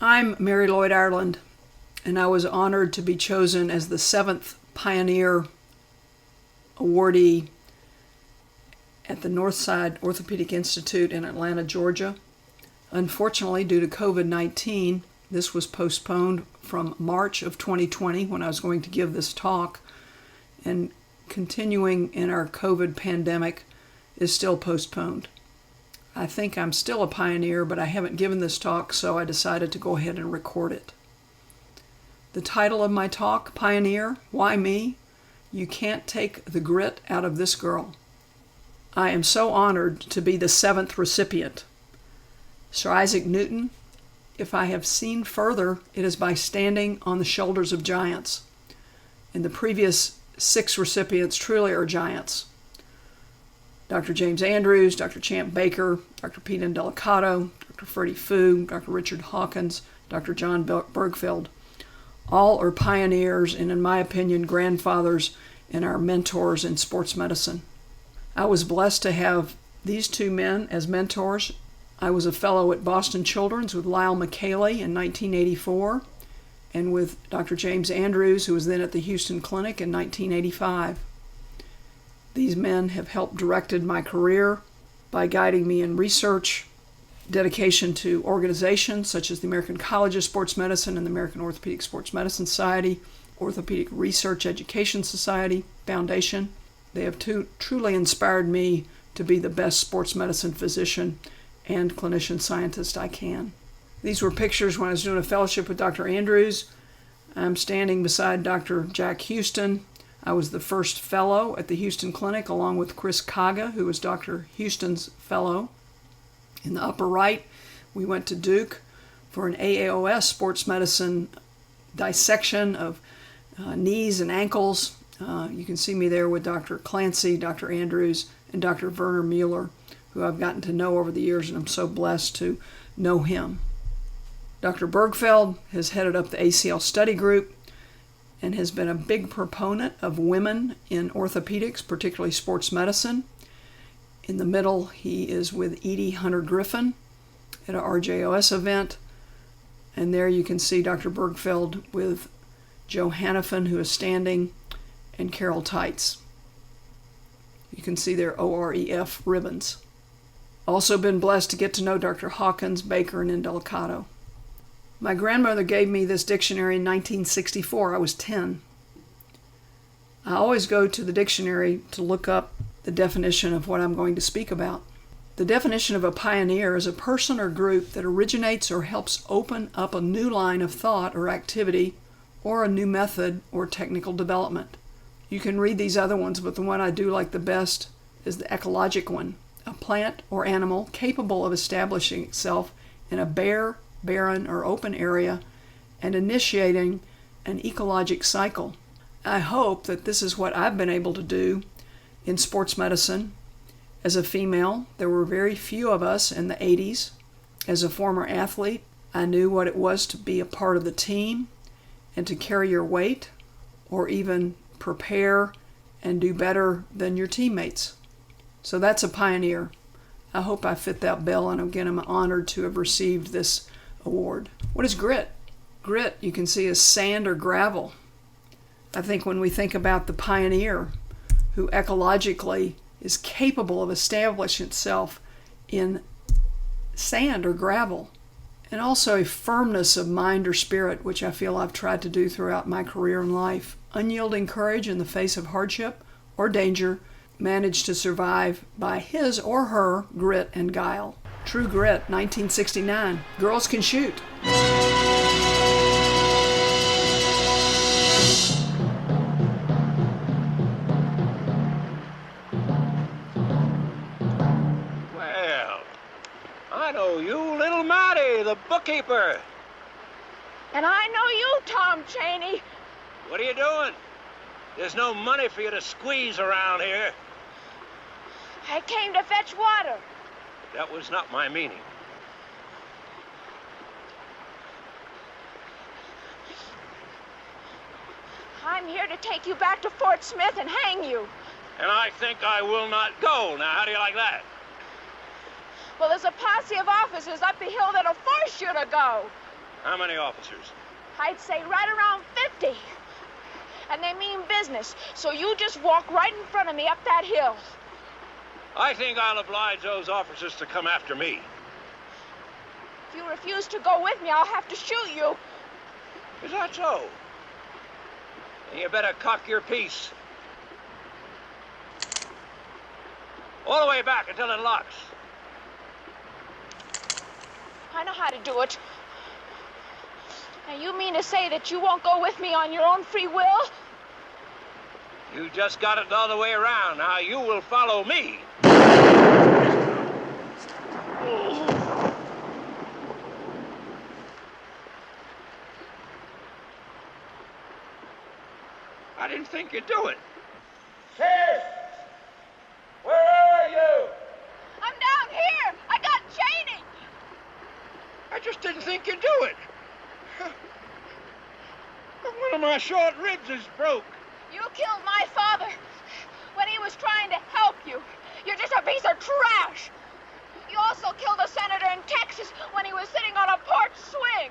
I'm Mary Lloyd Ireland, and I was honored to be chosen as the 7th Pioneer awardee at the Northside Orthopaedic Institute in Atlanta, Georgia. Unfortunately, due to COVID-19, this was postponed from March of 2020 when I was going to give this talk, and continuing in our COVID pandemic is still postponed. I think I'm still a pioneer, but I haven't given this talk, so I decided to go ahead and record it. The title of my talk, Pioneer, Why Me? You Can't Take the Grit Out of This Girl. I am so honored to be the 7th recipient. Sir Isaac Newton, if I have seen further, it is by standing on the shoulders of giants. And the previous 6 recipients truly are giants. Dr. James Andrews, Dr. Champ Baker, Dr. Pete Indelicato, Dr. Freddie Fu, Dr. Richard Hawkins, Dr. John Bergfeld. All are pioneers and, in my opinion, grandfathers and our mentors in sports medicine. I was blessed to have these 2 men as mentors. I was a fellow at Boston Children's with Lyle McCaley in 1984 and with Dr. James Andrews, who was then at the Hughston Clinic in 1985. These men have helped directed my career by guiding me in research, dedication to organizations such as the American College of Sports Medicine and the American Orthopaedic Sports Medicine Society, Orthopaedic Research Education Society Foundation. They have truly inspired me to be the best sports medicine physician and clinician scientist I can. These were pictures when I was doing a fellowship with Dr. Andrews. I'm standing beside Dr. Jack Hughston. I was the first fellow at the Hughston Clinic along with Chris Kaga, who was Dr. Hughston's fellow. In the upper right, we went to Duke for an AAOS sports medicine dissection of knees and ankles. You can see me there with Dr. Clancy, Dr. Andrews, and Dr. Werner Mueller, who I've gotten to know over the years, and I'm so blessed to know him. Dr. Bergfeld has headed up the ACL study group and has been a big proponent of women in orthopedics, particularly sports medicine. In the middle, he is with Edie Hunter-Griffin at a RJOS event. And there you can see Dr. Bergfeld with Joe Hannafin, who is standing, and Carol Teitz. You can see their OREF ribbons. Also been blessed to get to know Dr. Hawkins, Baker, and Indelicato. My grandmother gave me this dictionary in 1964. I was 10. I always go to the dictionary to look up the definition of what I'm going to speak about. The definition of a pioneer is a person or group that originates or helps open up a new line of thought or activity or a new method or technical development. You can read these other ones, but the one I do like the best is the ecological one, a plant or animal capable of establishing itself in a bare, barren, or open area and initiating an ecologic cycle. I hope that this is what I've been able to do in sports medicine. As a female, there were very few of us in the 80s. As a former athlete, I knew what it was to be a part of the team and to carry your weight or even prepare and do better than your teammates. So that's a pioneer. I hope I fit that bill, and again, I'm honored to have received this award. What is grit? Grit, you can see, is sand or gravel. I think when we think about the pioneer who ecologically is capable of establishing itself in sand or gravel, and also a firmness of mind or spirit, which I feel I've tried to do throughout my career and life. Unyielding courage in the face of hardship or danger, managed to survive by his or her grit and guile. True Grit, 1969. Girls Can Shoot. Well, I know you, little Matty, the bookkeeper. And I know you, Tom Chaney. What are you doing? There's no money for you to squeeze around here. I came to fetch water. That was not my meaning. I'm here to take you back to Fort Smith and hang you. And I think I will not go. Now, how do you like that? Well, there's a posse of officers up the hill that'll force you to go. How many officers? I'd say right around 50. And they mean business, so you just walk right in front of me up that hill. I think I'll oblige those officers to come after me. If you refuse to go with me, I'll have to shoot you. Is that so? Then you better cock your piece. All the way back until it locks. I know how to do it. Now, you mean to say that you won't go with me on your own free will? You just got it the other way around. Now you will follow me. I didn't think you'd do it. Sheriff! Where are you? I'm down here. I got Janie. I just didn't think you'd do it. One of my short ribs is broke. You killed my father when he was trying to help you. You're just a piece of trash. You also killed a senator in Texas when he was sitting on a porch swing.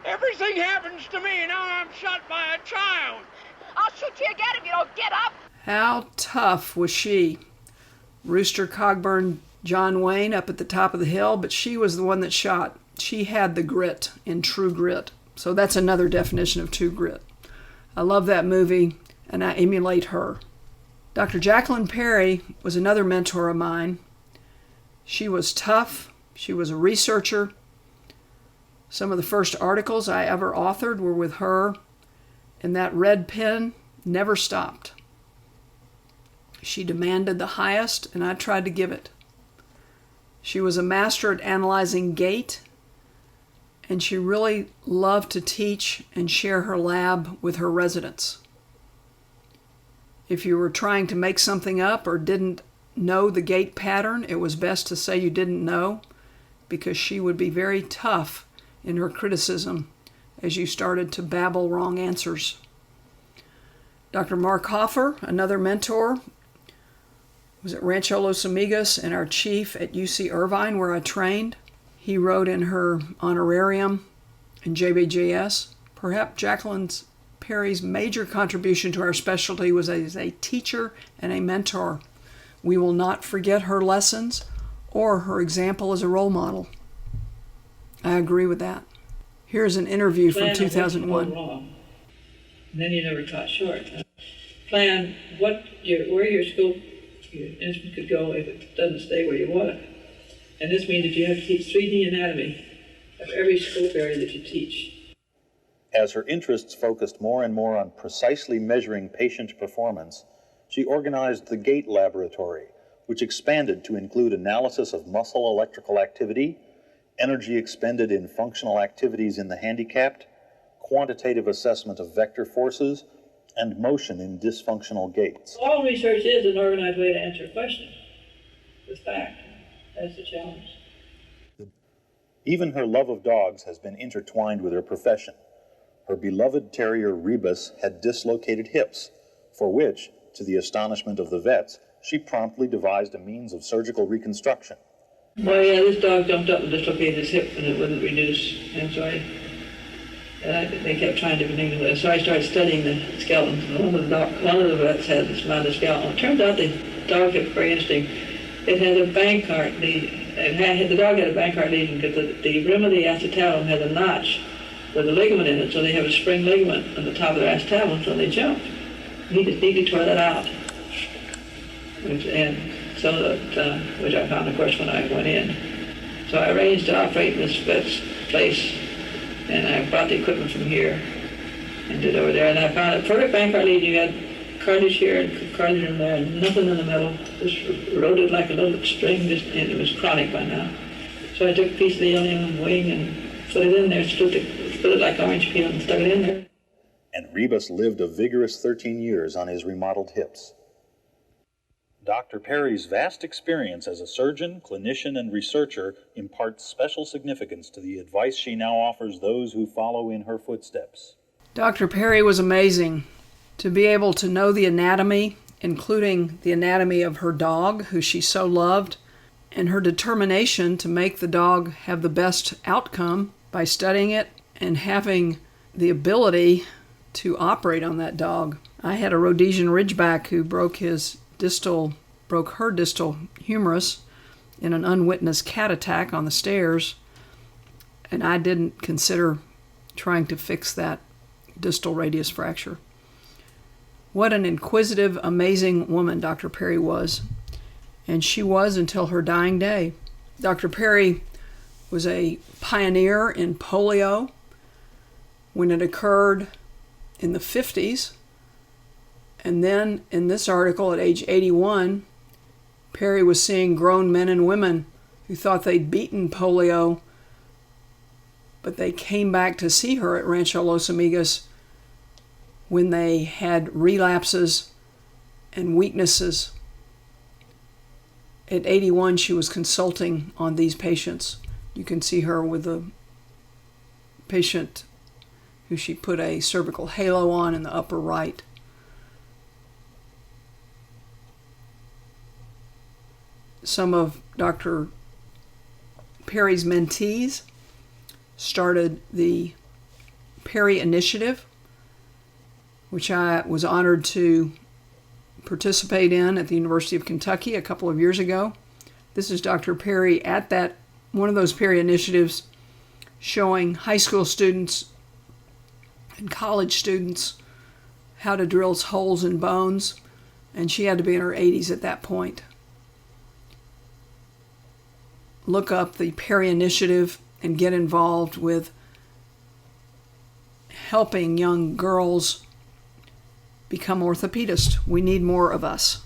Everything happens to me. Now I'm shot by a child. I'll shoot you again if you don't get up. How tough was she? Rooster Cogburn, John Wayne up at the top of the hill, but she was the one that shot. She had the grit in True Grit. So that's another definition of True Grit. I love that movie, and I emulate her. Dr. Jacqueline Perry was another mentor of mine. She was tough. She was a researcher. Some of the first articles I ever authored were with her, and that red pen never stopped. She demanded the highest, and I tried to give it. She was a master at analyzing gait, and she really loved to teach and share her lab with her residents. If you were trying to make something up or didn't know the gait pattern, it was best to say you didn't know, because she would be very tough in her criticism as you started to babble wrong answers. Dr. Mark Hoffer, another mentor, was at Rancho Los Amigos and our chief at UC Irvine, where I trained. He wrote in her honorarium in JBJS, perhaps Jacqueline Perry's major contribution to our specialty was as a teacher and a mentor. We will not forget her lessons or her example as a role model. I agree with that. Here's an interview from 2001. Wrong. And then you never taught short. Plan where your scope, your instrument could go if it doesn't stay where you want it. And this means that you have to teach 3D anatomy of every scope area that you teach. As her interests focused more and more on precisely measuring patient performance, she organized the Gait Laboratory, which expanded to include analysis of muscle electrical activity, energy expended in functional activities in the handicapped, quantitative assessment of vector forces, and motion in dysfunctional gaits. All research is an organized way to answer a question with fact. That's the challenge. Even her love of dogs has been intertwined with her profession. Her beloved terrier Rebus had dislocated hips, for which, to the astonishment of the vets, she promptly devised a means of surgical reconstruction. Well, yeah, this dog jumped up and dislocated his hip and it wouldn't reduce. And so they kept trying different things with it. So I started studying the skeletons. And one of the vets had this amount of skeleton. It turns out the dog hip very interesting. It had a Bankart lesion. The dog had a Bankart lesion because the rim of the acetabulum has a notch with a ligament in it, so they have a spring ligament on the top of their acetabulum, so they jumped. He just neatly tore that out. Which I found, of course, when I went in. So I arranged to operate in this vet's place, and I brought the equipment from here and did over there, and I found a perfect Bankart lesion. You had cartilage here and cartilage in there, and nothing in the middle. Just eroded like a little string, and it was chronic by now. So I took a piece of the ilium wing and put it in there, split it like orange peel and stuck it in there. And Rebus lived a vigorous 13 years on his remodeled hips. Dr. Perry's vast experience as a surgeon, clinician, and researcher imparts special significance to the advice she now offers those who follow in her footsteps. Dr. Perry was amazing. To be able to know the anatomy, including the anatomy of her dog, who she so loved, and her determination to make the dog have the best outcome by studying it and having the ability to operate on that dog. I had a Rhodesian Ridgeback who broke her distal humerus in an unwitnessed cat attack on the stairs, and I didn't consider trying to fix that distal radius fracture. What an inquisitive, amazing woman Dr. Perry was, and she was until her dying day. Dr. Perry was a pioneer in polio when it occurred in the 50s, and then in this article at age 81, Perry was seeing grown men and women who thought they'd beaten polio, but they came back to see her at Rancho Los Amigos when they had relapses and weaknesses. At 81, she was consulting on these patients. You can see her with a patient who she put a cervical halo on in the upper right. Some of Dr. Perry's mentees started the Perry Initiative, which I was honored to participate in at the University of Kentucky a couple of years ago. This is Dr. Perry at one of those Perry Initiatives, showing high school students and college students how to drill holes in bones, and she had to be in her 80s at that point. Look up the Perry Initiative and get involved with helping young girls become orthopedists. We need more of us.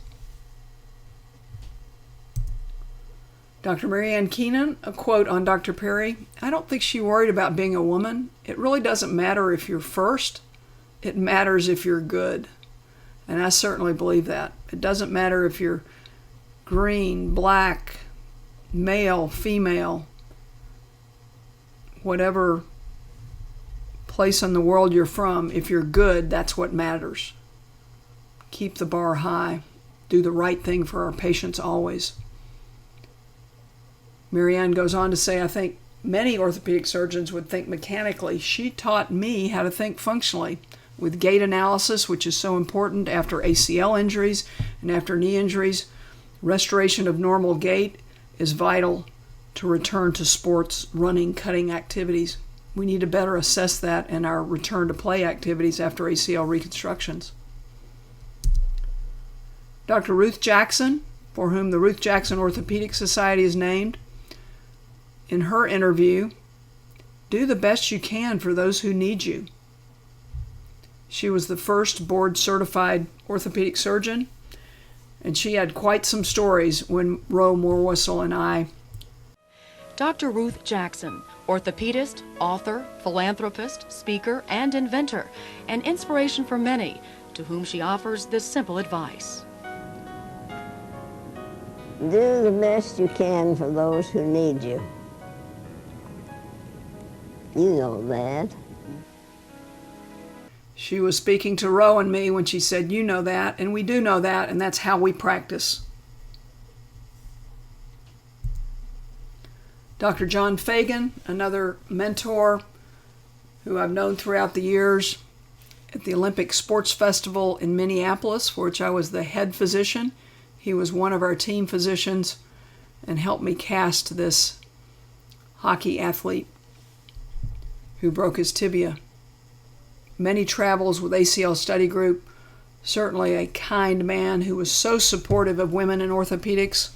Dr. Marianne Keenan, a quote on Dr. Perry: "I don't think she worried about being a woman. It really doesn't matter if you're first. It matters if you're good." And I certainly believe that. It doesn't matter if you're green, black, male, female, whatever place in the world you're from. If you're good, that's what matters. Keep the bar high. Do the right thing for our patients always. Marianne goes on to say, "I think many orthopedic surgeons would think mechanically. She taught me how to think functionally with gait analysis, which is so important after ACL injuries and after knee injuries. Restoration of normal gait is vital to return to sports, running, cutting activities. We need to better assess that in our return to play activities after ACL reconstructions." Dr. Ruth Jackson, for whom the Ruth Jackson Orthopaedic Society is named, in her interview, "Do the best you can for those who need you." She was the first board-certified orthopedic surgeon, and she had quite some stories when Ro Morwissel and I. Dr. Ruth Jackson, orthopedist, author, philanthropist, speaker, and inventor, an inspiration for many, to whom she offers this simple advice. Do the best you can for those who need you. You know that. She was speaking to Ro and me when she said, "You know that," and we do know that, and that's how we practice. Dr. John Feagin, another mentor who I've known throughout the years, at the Olympic Sports Festival in Minneapolis, for which I was the head physician. He was one of our team physicians and helped me cast this hockey athlete who broke his tibia. Many travels with ACL study group, certainly a kind man who was so supportive of women in orthopedics,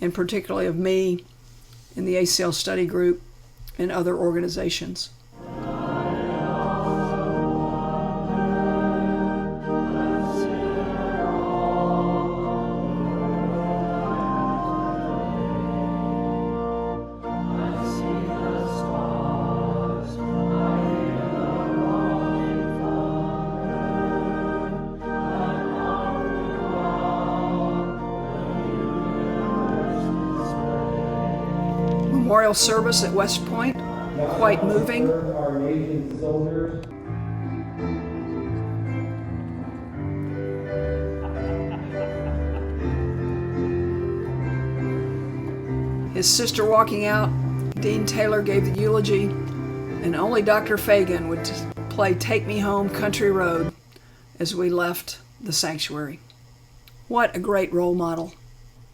and particularly of me in the ACL study group and other organizations. Memorial service at West Point, quite moving. Our nation's soldiers. His sister walking out, Dean Taylor gave the eulogy. and only Dr. Feagin would play Take Me Home Country Road as we left the sanctuary. What a great role model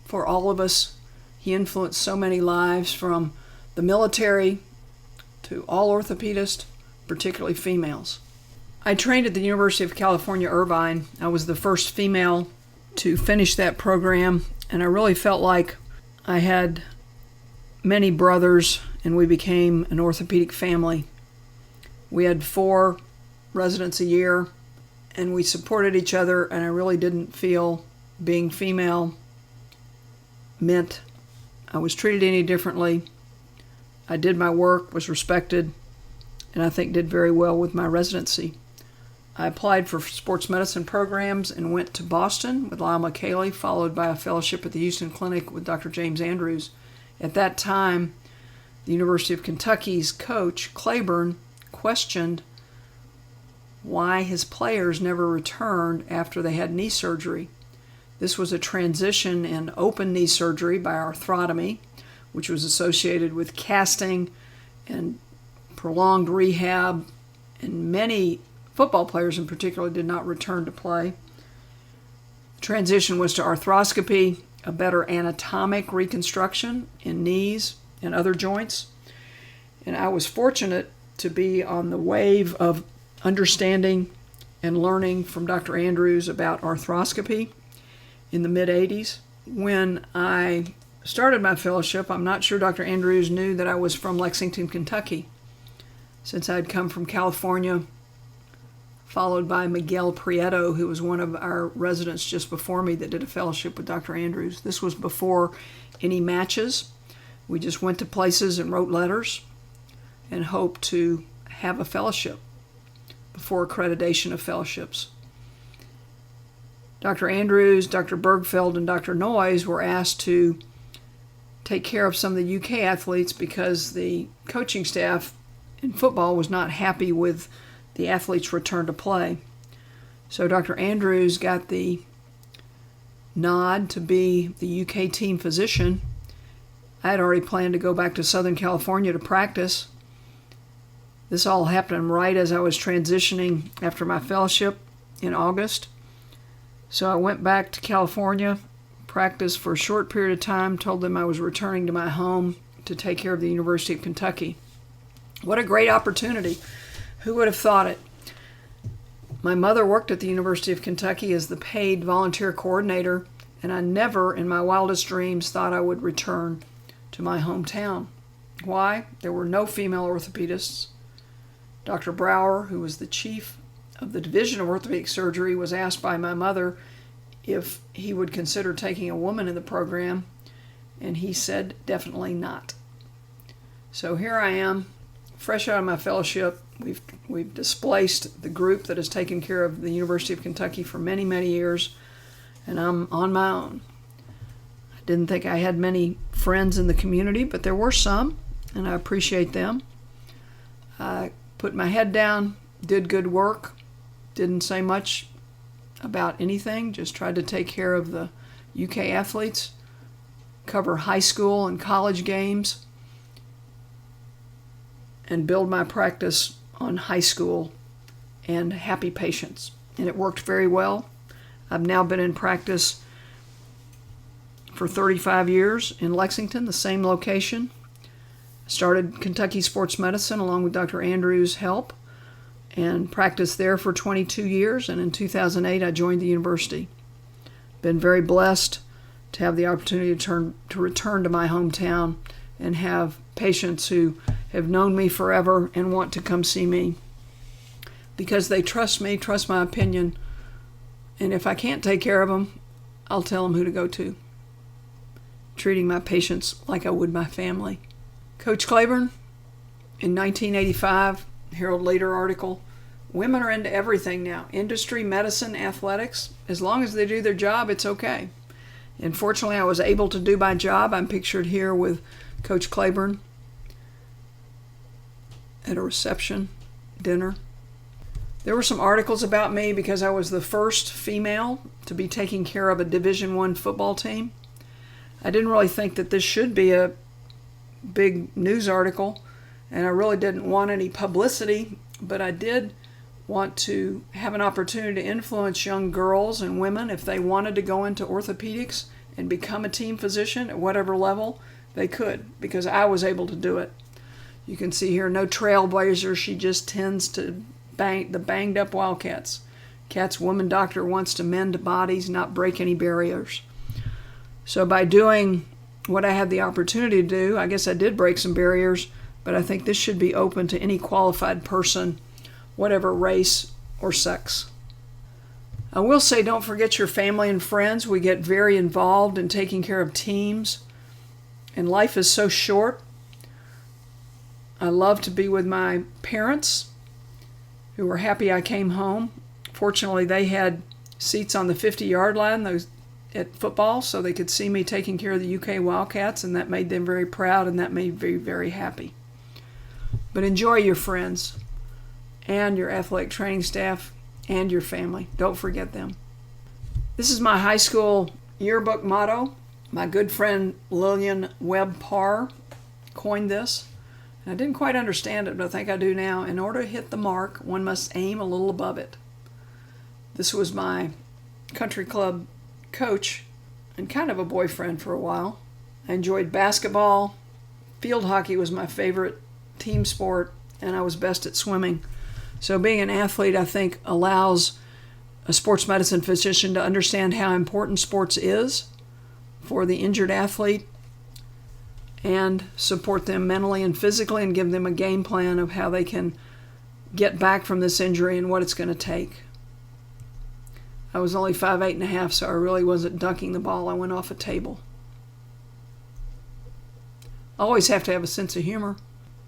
for all of us. He influenced so many lives, from the military to all orthopedists, particularly females. I trained at the University of California, Irvine. I was the first female to finish that program, and I really felt like I had many brothers, and we became an orthopedic family. We had 4 residents a year, and we supported each other, and I really didn't feel being female meant I was treated any differently. I did my work, was respected, and I think did very well with my residency. I applied for sports medicine programs and went to Boston with Lyle McCaley, followed by a fellowship at the Hughston Clinic with Dr. James Andrews. At that time, the University of Kentucky's coach, Claiborne, questioned why his players never returned after they had knee surgery. This was a transition in open knee surgery by arthrotomy, which was associated with casting and prolonged rehab, and many football players in particular did not return to play. The transition was to arthroscopy, a better anatomic reconstruction in knees and other joints. And I was fortunate to be on the wave of understanding and learning from Dr. Andrews about arthroscopy in the mid-'80s. When I started my fellowship, I'm not sure Dr. Andrews knew that I was from Lexington, Kentucky, since I'd come from California, followed by Miguel Prieto, who was one of our residents just before me that did a fellowship with Dr. Andrews. This was before any matches. We just went to places and wrote letters and hoped to have a fellowship before accreditation of fellowships. Dr. Andrews, Dr. Bergfeld, and Dr. Noyes were asked to take care of some of the UK athletes because the coaching staff in football was not happy with the athletes' return to play. So Dr. Andrews got the nod to be the UK team physician. I had already planned to go back to Southern California to practice. This all happened right as I was transitioning after my fellowship in August. So I went back to California, practiced for a short period of time, told them I was returning to my home to take care of the University of Kentucky. What a great opportunity. Who would have thought it? My mother worked at the University of Kentucky as the paid volunteer coordinator, and I never in my wildest dreams thought I would return to my hometown. Why? There were no female orthopedists. Dr. Brower, who was the chief of the Division of Orthopedic Surgery, was asked by my mother if he would consider taking a woman in the program, and he said definitely not. So here I am, fresh out of my fellowship. We've displaced the group that has taken care of the University of Kentucky for many, many years, and I'm on my own. I didn't think I had many friends in the community, but there were some, and I appreciate them. I put my head down, did good work, didn't say much about anything, just tried to take care of the UK athletes, cover high school and college games, and build my practice on high school and happy patients. And it worked very well. I've now been in practice for 35 years in Lexington, the same location. Started Kentucky Sports Medicine along with Dr. Andrews' help and practiced there for 22 years. And in 2008, I joined the university. Been very blessed to have the opportunity to return to my hometown and have patients who have known me forever and want to come see me because they trust me, trust my opinion, and if I can't take care of them, I'll tell them who to go to. Treating my patients like I would my family. Coach Claiborne, in 1985, Herald Leader article, women are into everything now. Industry, medicine, athletics. As long as they do their job, it's okay. And fortunately, I was able to do my job. I'm pictured here with Coach Claiborne at a reception dinner. There were some articles about me because I was the first female to be taking care of a Division I football team. I didn't really think that this should be a big news article and I really didn't want any publicity, but I did want to have an opportunity to influence young girls and women if they wanted to go into orthopedics and become a team physician at whatever level they could, because I was able to do it. You can see here, no trailblazer. She just tends to the banged up wildcats. Cat's woman doctor wants to mend bodies, not break any barriers. So by doing what I had the opportunity to do, I guess I did break some barriers, but I think this should be open to any qualified person, whatever race or sex. I will say, don't forget your family and friends. We get very involved in taking care of teams, and life is so short. I love to be with my parents, who were happy I came home. Fortunately, they had seats on the 50-yard line at football, so they could see me taking care of the UK Wildcats, and that made them very proud, and that made me very, very happy. But enjoy your friends and your athletic training staff and your family. Don't forget them. This is my high school yearbook motto. My good friend Lillian Webb Parr coined this. I didn't quite understand it, but I think I do now. In order to hit the mark, one must aim a little above it. This was my country club coach and kind of a boyfriend for a while. I enjoyed basketball. Field hockey was my favorite team sport, and I was best at swimming. So being an athlete, I think, allows a sports medicine physician to understand how important sports is for the injured athlete, and support them mentally and physically, and give them a game plan of how they can get back from this injury and what it's going to take. I was only 5'8.5", so I really wasn't dunking the ball. I went off a table. Always have to have a sense of humor.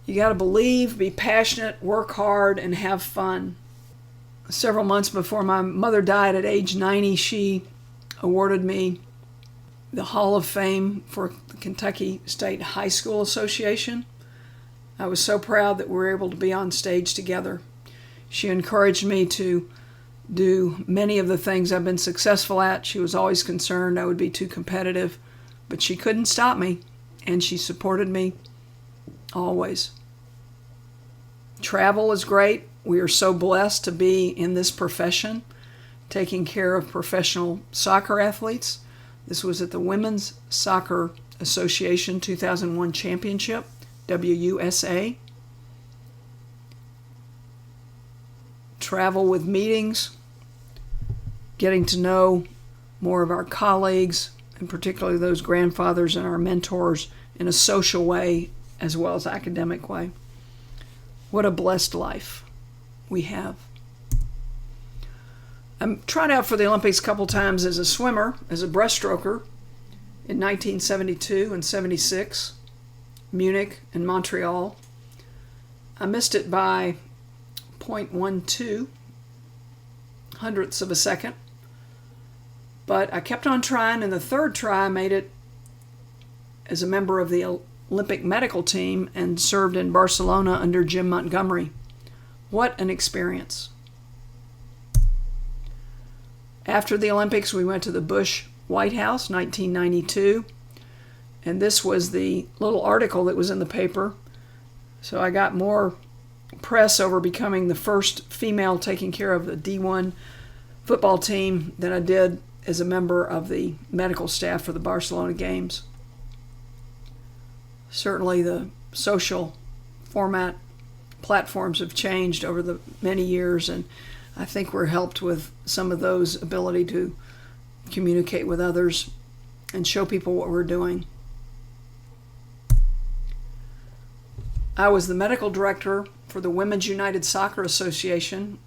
You got to believe, be passionate, work hard, and have fun. Several months before my mother died at age 90, she awarded me the Hall of Fame for the Kentucky State High School Association. I was so proud that we were able to be on stage together. She encouraged me to do many of the things I've been successful at. She was always concerned I would be too competitive, but she couldn't stop me, and she supported me always. Travel is great. We are so blessed to be in this profession, taking care of professional soccer athletes. This was at the Women's Soccer Association 2001 Championship, WUSA. Travel with meetings, getting to know more of our colleagues, and particularly those grandfathers and our mentors, in a social way as well as academic way. What a blessed life we have. I tried out for the Olympics a couple times as a swimmer, as a breaststroker, in 1972 and 76, Munich and Montreal. I missed it by 0.12 hundredths of a second, but I kept on trying, and the third try I made it as a member of the Olympic medical team and served in Barcelona under Jim Montgomery. What an experience. After the Olympics, we went to the Bush White House, 1992, and this was the little article that was in the paper. So I got more press over becoming the first female taking care of the D1 football team than I did as a member of the medical staff for the Barcelona games. Certainly the social format platforms have changed over the many years, and I think we're helped with some of those ability to communicate with others and show people what we're doing. I was the medical director for the Women's United Soccer Association,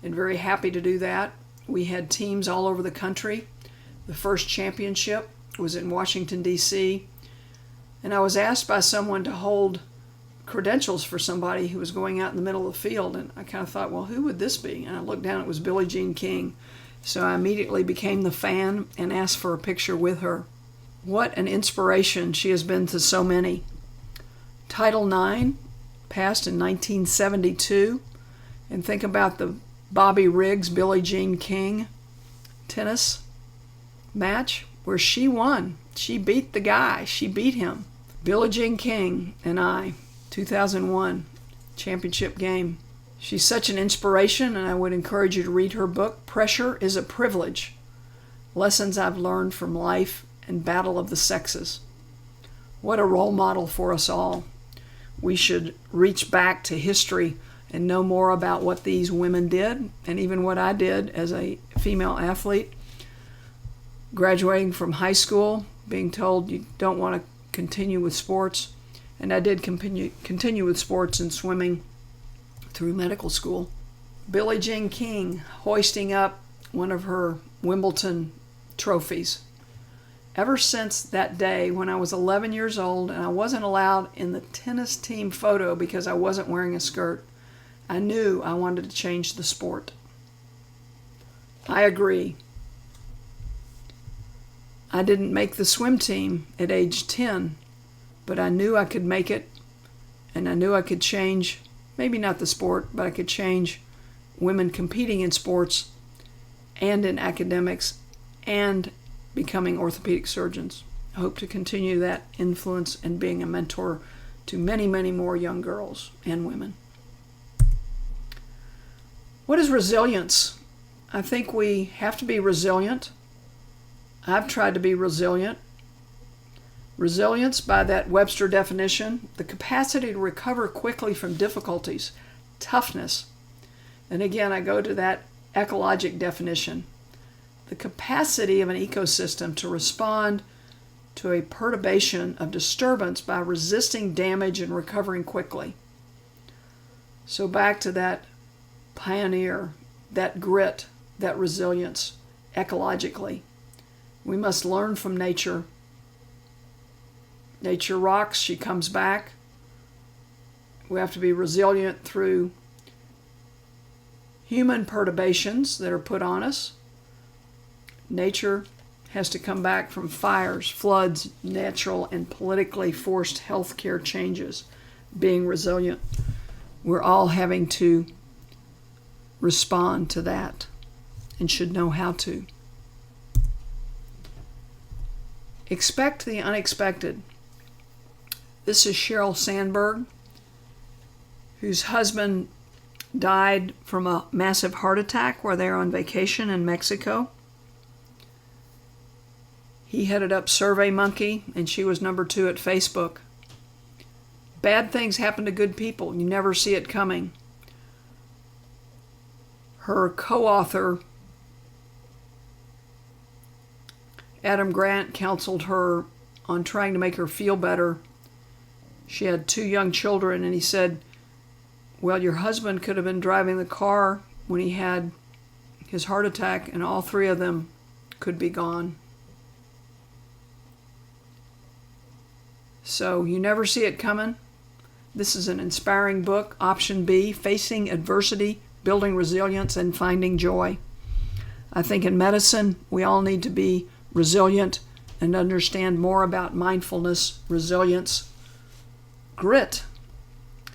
and very happy to do that. We had teams all over the country. The first championship was in Washington, D.C., and I was asked by someone to hold credentials for somebody who was going out in the middle of the field, and I kind of thought, well, who would this be? And I looked down, it was Billie Jean King. So I immediately became the fan and asked for a picture with her. What an inspiration she has been to so many. Title IX passed in 1972, and think about the Bobby Riggs, Billie Jean King tennis match where she won. She beat the guy. She beat him. Billie Jean King and I 2001 championship game. She's such an inspiration, and I would encourage you to read her book, Pressure is a Privilege, Lessons I've Learned from Life and Battle of the Sexes. What a role model for us all. We should reach back to history and know more about what these women did, and even what I did as a female athlete, graduating from high school, being told you don't want to continue with sports. And I did continue with sports and swimming through medical school. Billie Jean King hoisting up one of her Wimbledon trophies. Ever since that day when I was 11 years old and I wasn't allowed in the tennis team photo because I wasn't wearing a skirt, I knew I wanted to change the sport. I agree. I didn't make the swim team at age 10, but I knew I could make it, and I knew I could change, maybe not the sport, but I could change women competing in sports and in academics and becoming orthopedic surgeons. I hope to continue that influence and being a mentor to many, many more young girls and women. What is resilience? I think we have to be resilient. I've tried to be resilient. Resilience, by that Webster definition, the capacity to recover quickly from difficulties, toughness. And again, I go to that ecologic definition. The capacity of an ecosystem to respond to a perturbation of disturbance by resisting damage and recovering quickly. So back to that pioneer, that grit, that resilience, ecologically. We must learn from nature. Nature rocks, she comes back. We have to be resilient through human perturbations that are put on us. Nature has to come back from fires, floods, natural and politically forced healthcare changes. Being resilient. We're all having to respond to that and should know how to. Expect the unexpected. This is Sheryl Sandberg, whose husband died from a massive heart attack while they were on vacation in Mexico. He headed up SurveyMonkey, and she was number 2 at Facebook. Bad things happen to good people. You never see it coming. Her co-author, Adam Grant, counseled her on trying to make her feel better. She had 2 young children, and he said, well, your husband could have been driving the car when he had his heart attack, and all 3 of them could be gone. So you never see it coming. This is an inspiring book. Option B, Facing Adversity, Building Resilience, and Finding Joy. I think in medicine, we all need to be resilient and understand more about mindfulness, resilience, grit,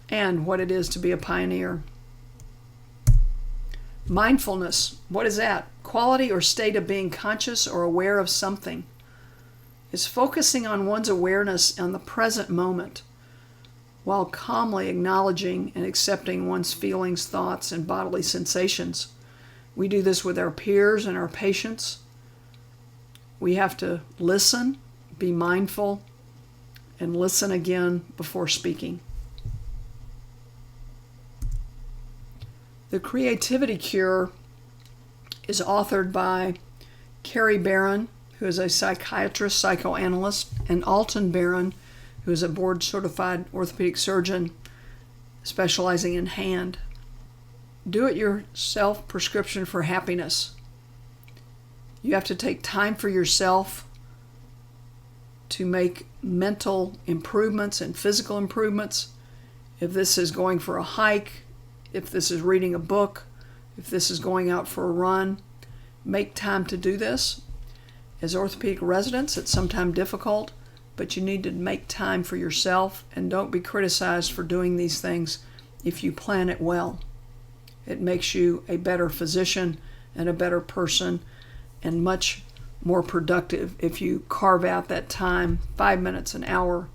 and what it is to be a pioneer. Mindfulness, what is that? Quality or state of being conscious or aware of something. It's focusing on one's awareness on the present moment while calmly acknowledging and accepting one's feelings, thoughts, and bodily sensations. We do this with our peers and our patients. We have to listen, be mindful, and listen again before speaking. The Creativity Cure is authored by Carrie Barron, who is a psychiatrist, psychoanalyst, and Alton Barron, who is a board-certified orthopedic surgeon specializing in hand. Do-it-yourself prescription for happiness. You have to take time for yourself to make mental improvements and physical improvements. If this is going for a hike, if this is reading a book, if this is going out for a run, make time to do this. As orthopedic residents, it's sometimes difficult, but you need to make time for yourself, and don't be criticized for doing these things if you plan it well. It makes you a better physician and a better person and much more productive if you carve out that time, 5 minutes, an hour,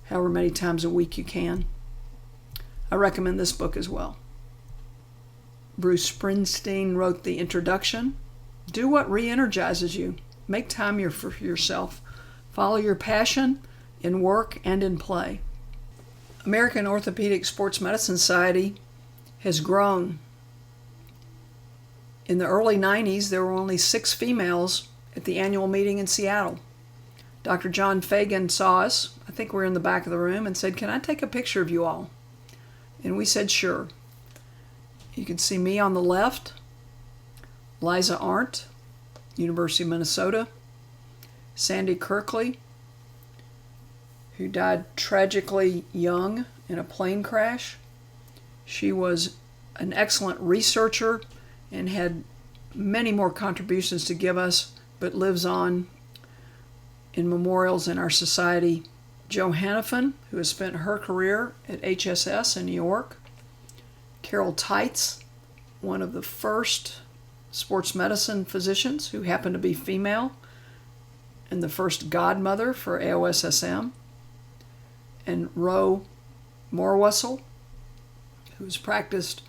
however many times a week you can. I recommend this book as well. Bruce Springsteen wrote the introduction. Do what re-energizes you. Make time for yourself. Follow your passion in work and in play. American Orthopaedic Sports Medicine Society has grown. In the early 90s, there were only 6 females at the annual meeting in Seattle. Dr. John Feagin saw us, I think we were in the back of the room, and said, "Can I take a picture of you all?" And we said, "Sure." You can see me on the left, Liza Arndt, University of Minnesota, Sandy Kirkley, who died tragically young in a plane crash. She was an excellent researcher and had many more contributions to give us, but lives on in memorials in our society. Jo Hannafin, who has spent her career at HSS in New York. Carol Teitz, one of the first sports medicine physicians who happened to be female, and the first godmother for AOSSM. And Ro Morwessel, who's practiced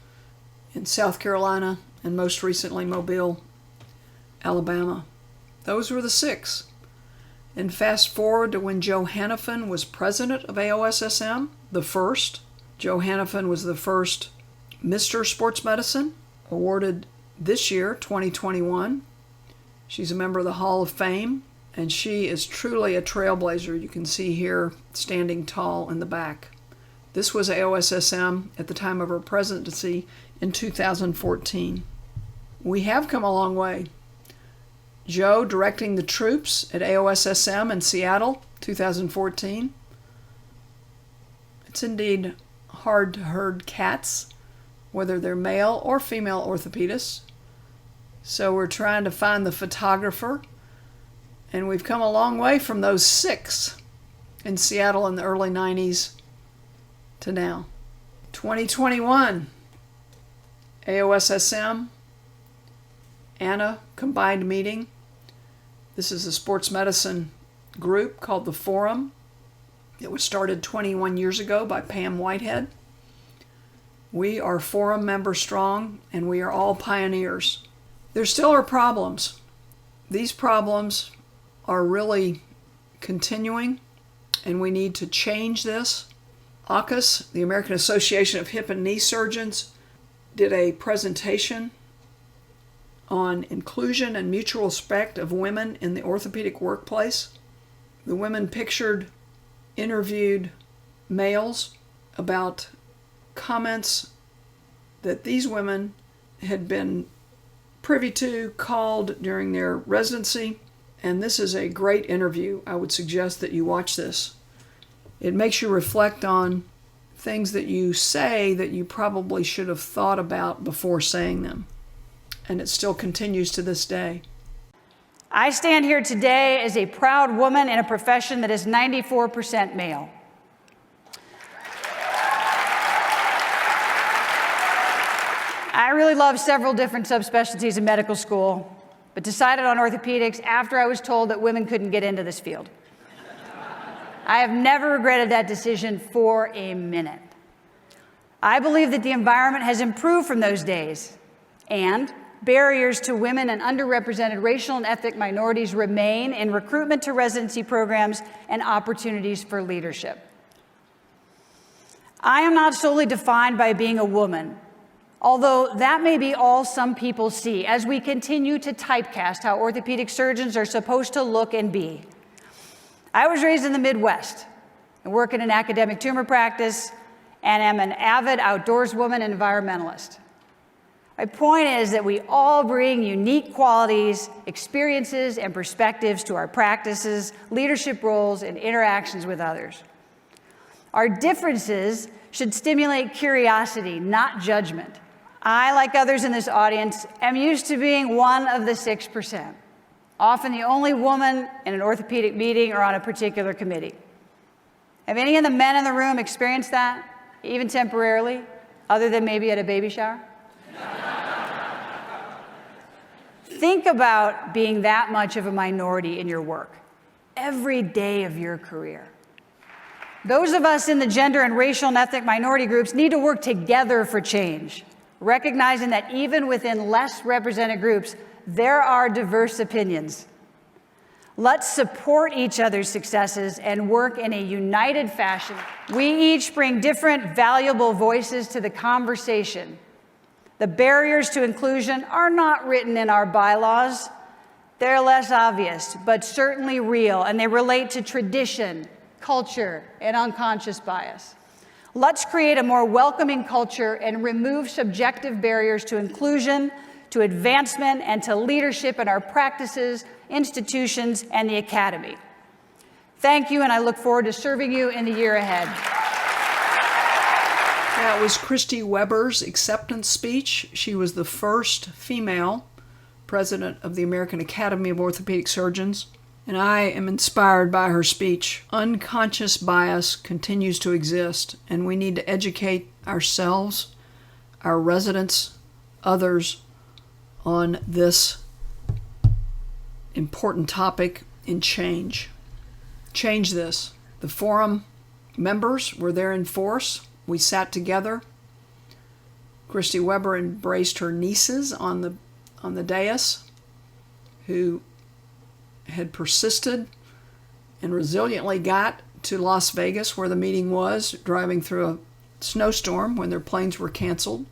in South Carolina and most recently Mobile, Alabama. Those were the 6. And fast forward to when Jo Hannafin was president of AOSSM, the first. Jo Hannafin was the first Mr. Sports Medicine, awarded this year, 2021. She's a member of the Hall of Fame, and she is truly a trailblazer. You can see here standing tall in the back. This was AOSSM at the time of her presidency in 2014. We have come a long way. Jo directing the troops at AOSSM in Seattle, 2014. It's indeed hard to herd cats, whether they're male or female orthopedists. So we're trying to find the photographer, and we've come a long way from those 6 in Seattle in the early 90s to now. 2021, AOSSM, ANA combined meeting. This is a sports medicine group called the Forum. It was started 21 years ago by Pam Whitehead. We are Forum member strong, and we are all pioneers. There still are problems. These problems are really continuing, and we need to change this. AAOSS, the American Association of Hip and Knee Surgeons, did a presentation on inclusion and mutual respect of women in the orthopedic workplace. The women interviewed males about comments that these women had been privy to, called during their residency, and this is a great interview. I would suggest that you watch this. It makes you reflect on things that you say that you probably should have thought about before saying them, and it still continues to this day. I stand here today as a proud woman in a profession that is 94% male. I really loved several different subspecialties in medical school, but decided on orthopedics after I was told that women couldn't get into this field. I have never regretted that decision for a minute. I believe that the environment has improved from those days, and barriers to women and underrepresented racial and ethnic minorities remain in recruitment to residency programs and opportunities for leadership. I am not solely defined by being a woman, although that may be all some people see as we continue to typecast how orthopedic surgeons are supposed to look and be. I was raised in the Midwest and work in an academic tumor practice and am an avid outdoorswoman and environmentalist. My point is that we all bring unique qualities, experiences, and perspectives to our practices, leadership roles, and interactions with others. Our differences should stimulate curiosity, not judgment. I, like others in this audience, am used to being one of the 6%, often the only woman in an orthopedic meeting or on a particular committee. Have any of the men in the room experienced that, even temporarily, other than maybe at a baby shower? Think about being that much of a minority in your work, every day of your career. Those of us in the gender and racial and ethnic minority groups need to work together for change, recognizing that even within less represented groups, there are diverse opinions. Let's support each other's successes and work in a united fashion. We each bring different valuable voices to the conversation. The barriers to inclusion are not written in our bylaws. They're less obvious, but certainly real, and they relate to tradition, culture, and unconscious bias. Let's create a more welcoming culture and remove subjective barriers to inclusion, to advancement, and to leadership in our practices, institutions, and the academy. Thank you, and I look forward to serving you in the year ahead. That was Kristy Weber's acceptance speech. She was the first female president of the American Academy of Orthopaedic Surgeons, and I am inspired by her speech. Unconscious bias continues to exist, and we need to educate ourselves, our residents, others on this important topic and change. Change this. The forum members were there in force. We sat together. Kristy Weber embraced her nieces on the dais who had persisted and resiliently got to Las Vegas where the meeting was, driving through a snowstorm when their planes were canceled.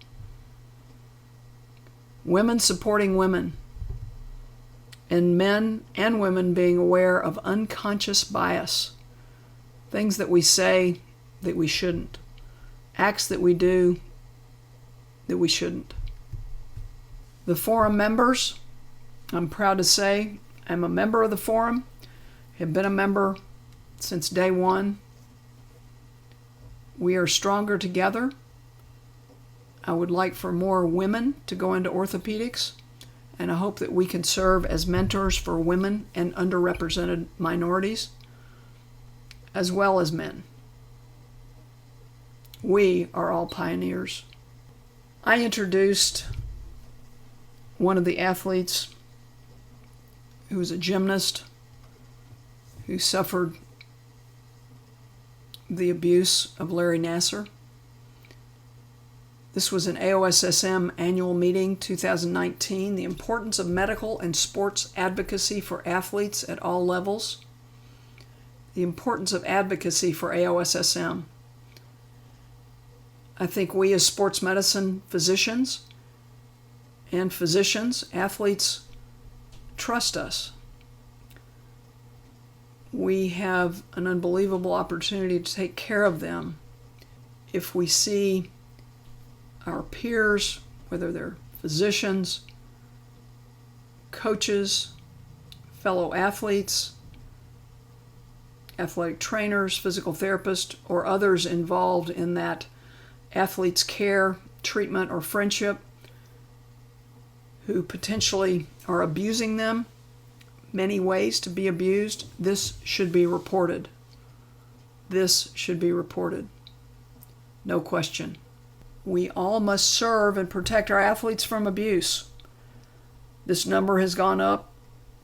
Women supporting women, and men and women being aware of unconscious bias, things that we say that we shouldn't, acts that we do that we shouldn't. The forum members, I'm proud to say, I'm a member of the forum, have been a member since day one. We are stronger together. I would like for more women to go into orthopedics, and I hope that we can serve as mentors for women and underrepresented minorities, as well as men. We are all pioneers. I introduced one of the athletes who was a gymnast who suffered the abuse of Larry Nassar. This was an AOSSM annual meeting, 2019, the importance of medical and sports advocacy for athletes at all levels. The importance of advocacy for AOSSM. I think we as sports medicine physicians and athletes, trust us. We have an unbelievable opportunity to take care of them if we see our peers, whether they're physicians, coaches, fellow athletes, athletic trainers, physical therapists, or others involved in that athlete's care, treatment, or friendship who potentially are abusing them, many ways to be abused. This should be reported. This should be reported. No question. We all must serve and protect our athletes from abuse. This number has gone up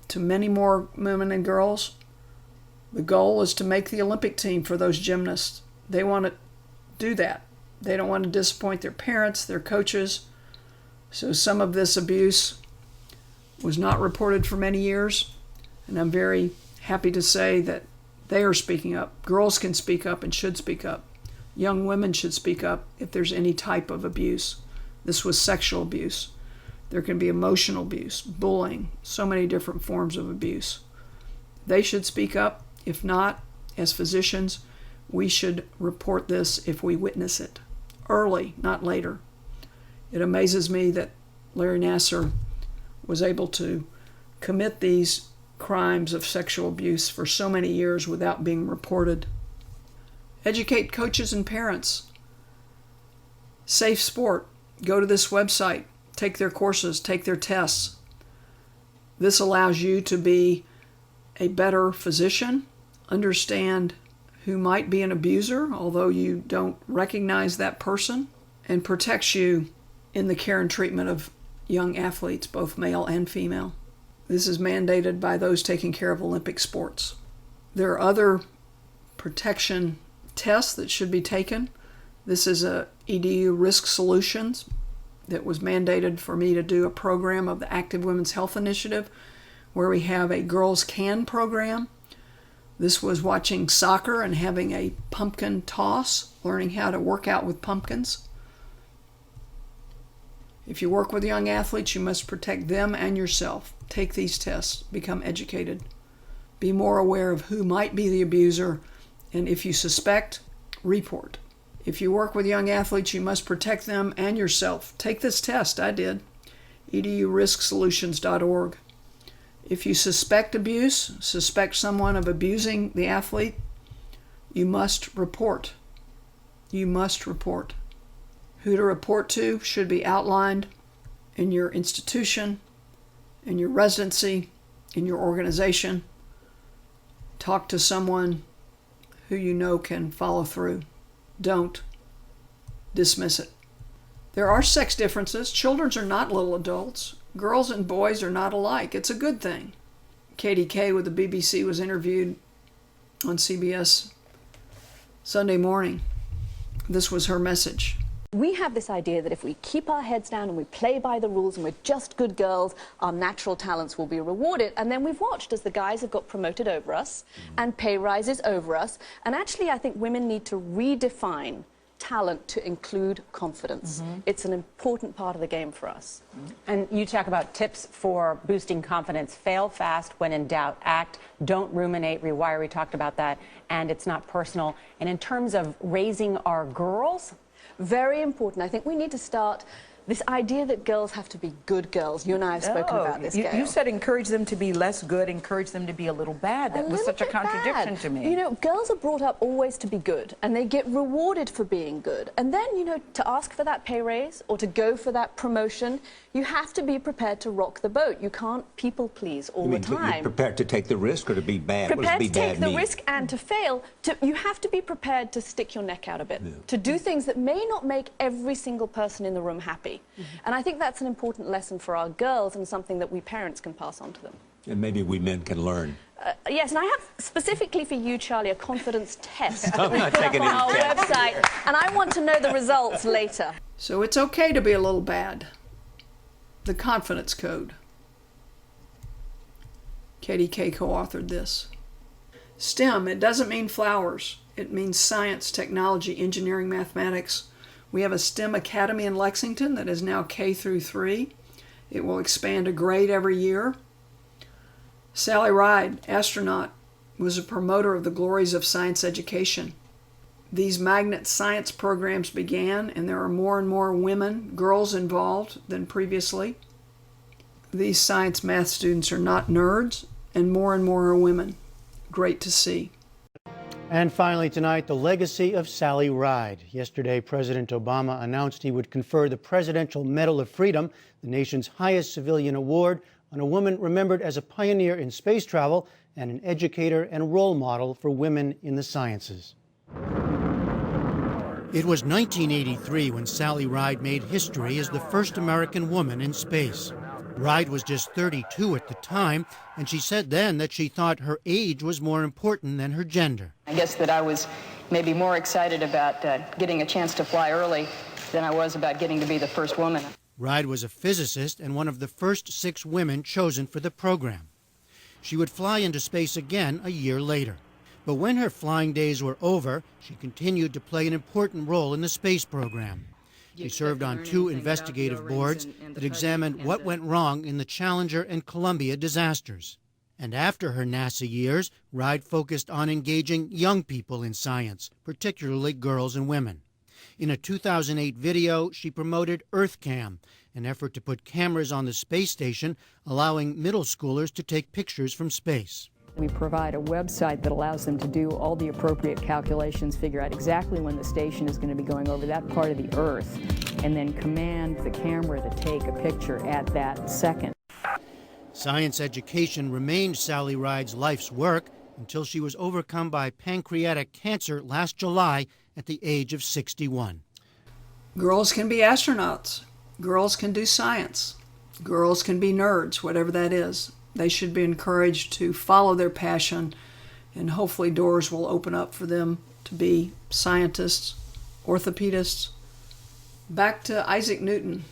to many more women and girls. The goal is to make the Olympic team for those gymnasts. They want to do that. They don't want to disappoint their parents, their coaches. So some of this abuse was not reported for many years, and I'm very happy to say that they are speaking up. Girls can speak up and should speak up. Young women should speak up if there's any type of abuse. This was sexual abuse. There can be emotional abuse, bullying, so many different forms of abuse. They should speak up. If not, as physicians, we should report this if we witness it. Early, not later. It amazes me that Larry Nassar was able to commit these crimes of sexual abuse for so many years without being reported. Educate coaches and parents. Safe sport. Go to this website. Take their courses. Take their tests. This allows you to be a better physician, understand who might be an abuser, although you don't recognize that person, and protects you in the care and treatment of young athletes, both male and female. This is mandated by those taking care of Olympic sports. There are other protection tests that should be taken. This is a EDU Risk Solutions that was mandated for me to do a program of the Active Women's Health Initiative, where we have a Girls Can program. This was watching soccer and having a pumpkin toss, learning how to work out with pumpkins. If you work with young athletes, you must protect them and yourself. Take these tests, become educated. Be more aware of who might be the abuser, and if you suspect, report. If you work with young athletes, you must protect them and yourself. Take this test. I did. EDURiskSolutions.org. If you suspect abuse, suspect someone of abusing the athlete, you must report. You must report. Who to report to should be outlined in your institution, in your residency, in your organization. Talk to someone who you know can follow through. Don't dismiss it. There are sex differences. Children are not little adults. Girls and boys are not alike. It's a good thing. Katie Kay with the BBC was interviewed on CBS Sunday morning. This was her message. We have this idea that if we keep our heads down and we play by the rules and we're just good girls, our natural talents will be rewarded. And then we've watched as the guys have got promoted over us and pay rises over us. And actually, I think women need to redefine talent to include confidence. It's an important part of the game for us. And you talk about tips for boosting confidence. Fail fast, when in doubt, act, don't ruminate, rewire. We talked about that, and it's not personal. And in terms of raising our girls, very important. I think we need to start this idea that girls have to be good girls. You and I have spoken about this, Gail. You said encourage them to be less good, encourage them to be a little bad. That was such a contradiction to me. You know, girls are brought up always to be good, and they get rewarded for being good. And then, you know, to ask for that pay raise or to go for that promotion, you have to be prepared to rock the boat. You can't people please all the time. You're prepared to take the risk or to be bad? Prepared to take the risk and to fail. You have to be prepared to stick your neck out a bit, to do things that may not make every single person in the room happy. And I think that's an important lesson for our girls and something that we parents can pass on to them. And maybe we men can learn. Yes, and I have specifically for you, Charlie, a confidence test that I'm we not put up taking on our any tests. website, and I want to know the results later. So it's okay to be a little bad. The Confidence Code. Katie Kay co-authored this. STEM, it doesn't mean flowers. It means science, technology, engineering, mathematics. We have a STEM Academy in Lexington that is now K through 3. It will expand a grade every year. Sally Ride, astronaut, was a promoter of the glories of science education. These magnet science programs began, and there are more and more women, girls involved than previously. These science math students are not nerds, and more are women. Great to see. And finally tonight, the legacy of Sally Ride. Yesterday, President Obama announced he would confer the Presidential Medal of Freedom, the nation's highest civilian award, on a woman remembered as a pioneer in space travel and an educator and role model for women in the sciences. It was 1983 when Sally Ride made history as the first American woman in space. Ride was just 32 at the time, and she said then that she thought her age was more important than her gender. I guess that I was maybe more excited about getting a chance to fly early than I was about getting to be the first woman. Ride was a physicist and one of the first 6 women chosen for the program. She would fly into space again a year later. But when her flying days were over, she continued to play an important role in the space program. She served on 2 investigative boards that examined what went wrong in the Challenger and Columbia disasters. And after her NASA years, Ride focused on engaging young people in science, particularly girls and women. In a 2008 video, she promoted EarthCam, an effort to put cameras on the space station, allowing middle schoolers to take pictures from space. We provide a website that allows them to do all the appropriate calculations, figure out exactly when the station is going to be going over that part of the Earth, and then command the camera to take a picture at that second. Science education remained Sally Ride's life's work until she was overcome by pancreatic cancer last July at the age of 61. Girls can be astronauts. Girls can do science. Girls can be nerds, whatever that is. They should be encouraged to follow their passion, and hopefully doors will open up for them to be scientists, orthopedists. Back to Isaac Newton.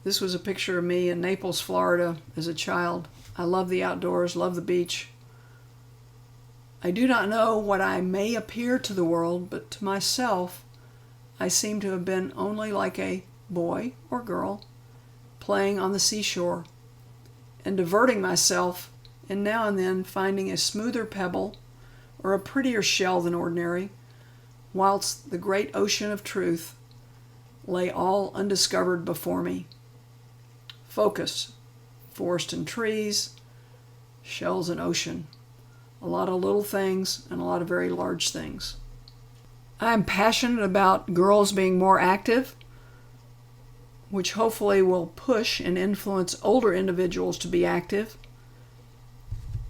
This was a picture of me in Naples, Florida as a child. I love the outdoors, love the beach. I do not know what I may appear to the world, but to myself, I seem to have been only like a boy or girl playing on the seashore and diverting myself, and now and then finding a smoother pebble or a prettier shell than ordinary, whilst the great ocean of truth lay all undiscovered before me. Focus, forest and trees, shells and ocean. A lot of little things and a lot of very large things. I'm passionate about girls being more active, which hopefully will push and influence older individuals to be active.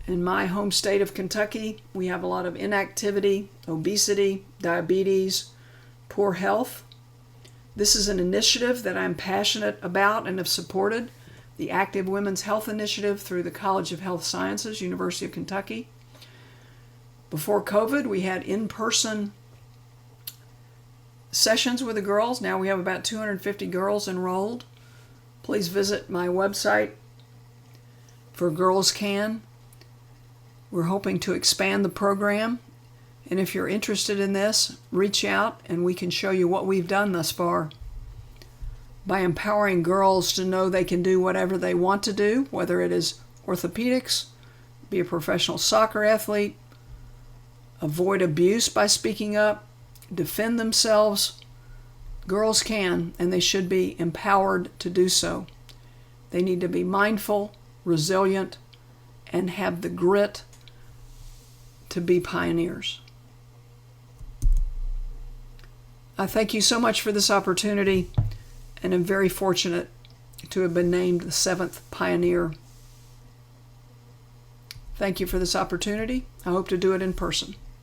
In my home state of Kentucky, we have a lot of inactivity, obesity, diabetes, poor health. This is an initiative that I'm passionate about and have supported, the Active Women's Health Initiative through the College of Health Sciences, University of Kentucky. Before COVID, we had in-person sessions with the girls. Now we have about 250 girls enrolled. Please visit my website for Girls Can. We're hoping to expand the program, and if you're interested in this, reach out and we can show you what we've done thus far. By empowering girls to know they can do whatever they want to do, whether it is orthopedics, be a professional soccer athlete, avoid abuse by speaking up, defend themselves, girls can, and they should be empowered to do so. They need to be mindful, resilient, and have the grit to be pioneers. I thank you so much for this opportunity, and am very fortunate to have been named the 7th pioneer. Thank you for this opportunity. I hope to do it in person.